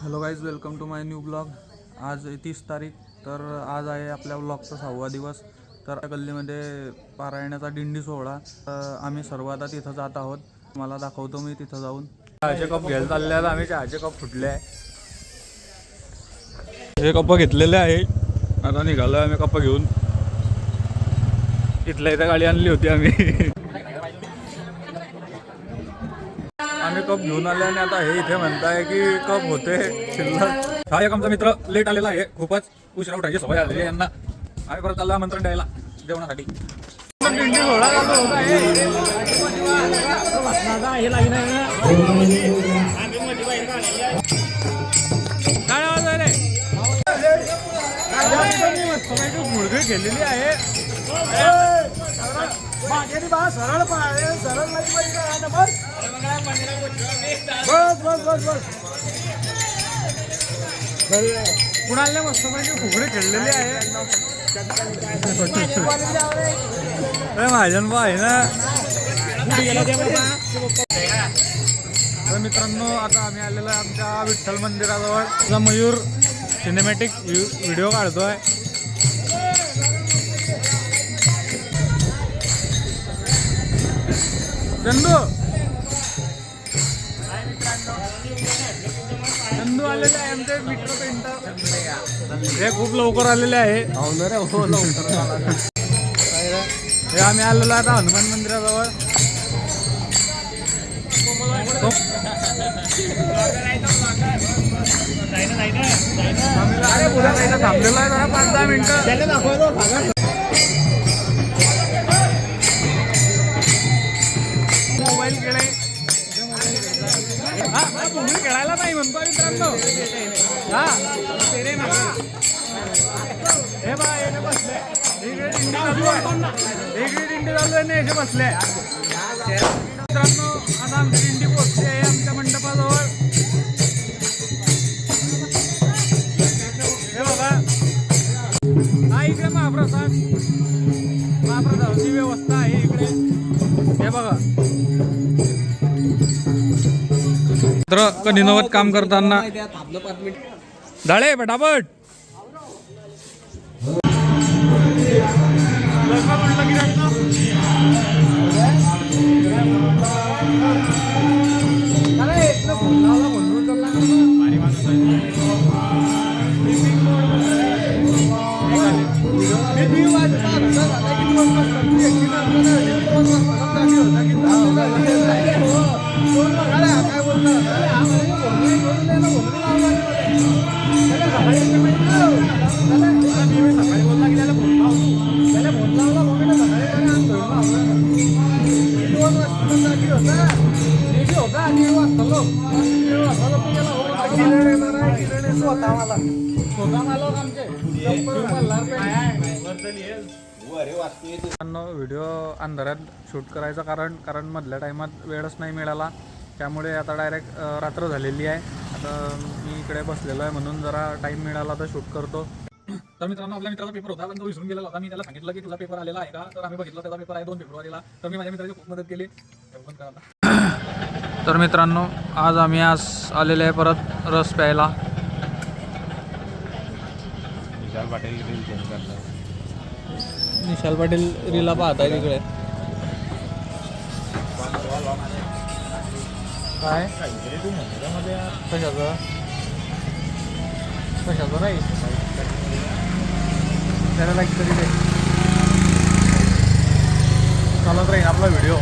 Hello guys, welcome to my new blog. आज 30 तारीख, तर आज आहे आपल्या ब्लॉगचा 6वा दिवस। तर गल्लीमध्ये पारायणाचा दिंडी सोहळा, आम्ही सर्व आता तिथं जात आहोत। मला दाखवतो मी तिथं जाऊन। चहाचे कप घ्यायला चालले आहेत आम्ही। चहाचे कप फुटले आहे, हे कप घेतलेले आहे। आता निघालो आम्ही कप घेऊन। इथल्या इथं गाडी आणली होती आम्ही आम्ही कप घेऊन आले आणि आता हे इथे म्हणताय की कप होते शिल्लक। हा एक आमचा मित्र लेट आलेला आहे, खूपच उशिरा उठायची सवय आलेली आहे यांना। आम्ही परत चाललो आमंत्रण द्यायला जेवणासाठी। दिंडी सोहळा चालू होत आहे। काय आवाज आहे रे? मुलगी खेळलेली आहे। सरळ पाय, सरळ बस बस बस बस। कुणाला मस्त पैकी फुगडी खेळलेली आहे। महाजन आहे ना। तर मित्रांनो, आता आम्ही आलेलो आहे आमच्या विठ्ठल मंदिराजवळ। मयूर सिनेमॅटिक व्हिडिओ काढतोय। चंदू चंदू आलेले आहे आमचे मित्र पेंटर। हे खूप लवकर आलेले आहे। हो लवकर हे आम्ही आलेलो आता हनुमान मंदिराजवळ। थांबलेला आहे जरा 5-10 मिनिटं। मोबाईल खेळे खेळायला नाही म्हणतो मित्रांनो। हा हे बा याने बसले, इकडे दिंडी चालू आहे, इकडे दिंडी चालू आहे ना, याचे बसले मित्रांनो। आता आमची दिंडी पोहोचली आहे आमच्या मंडपाजवळ। हे बघा, हा इकडे महाप्रसादाची व्यवस्था आहे इकडे। हे बघा, तर कधीनवत काम करताना झाले पटापट। व्हिडिओ अंधारात शूट करायचं कारण मधल्या टाइमात वेळच नाही मिळाला, त्यामुळे आता डायरेक्ट रात्र झालेली आहे। आता मी इकडे बसलेलो आहे म्हणून जरा टाइम मिळाला तर शूट करतो। तर मित्रांनो, आपल्या मित्राचा पेपर होता पण तो विसरून गेला होता। मी त्याला सांगितलं की तुझा पेपर आलेला आहे का, तर आम्ही बघितलं त्याचा पेपर आहे 2 फेब्रुवारीला। तर मी माझ्या मित्राची खूप मदत केली। तर मित्रांनो, आज आम्ही आलेले आहे परत रस प्यायला। विशाल पाटील रीला पाहताय तिकडे। काय कशाचं नाही त्याला लाईक तरी दे, चालत राहील आपला व्हिडिओ।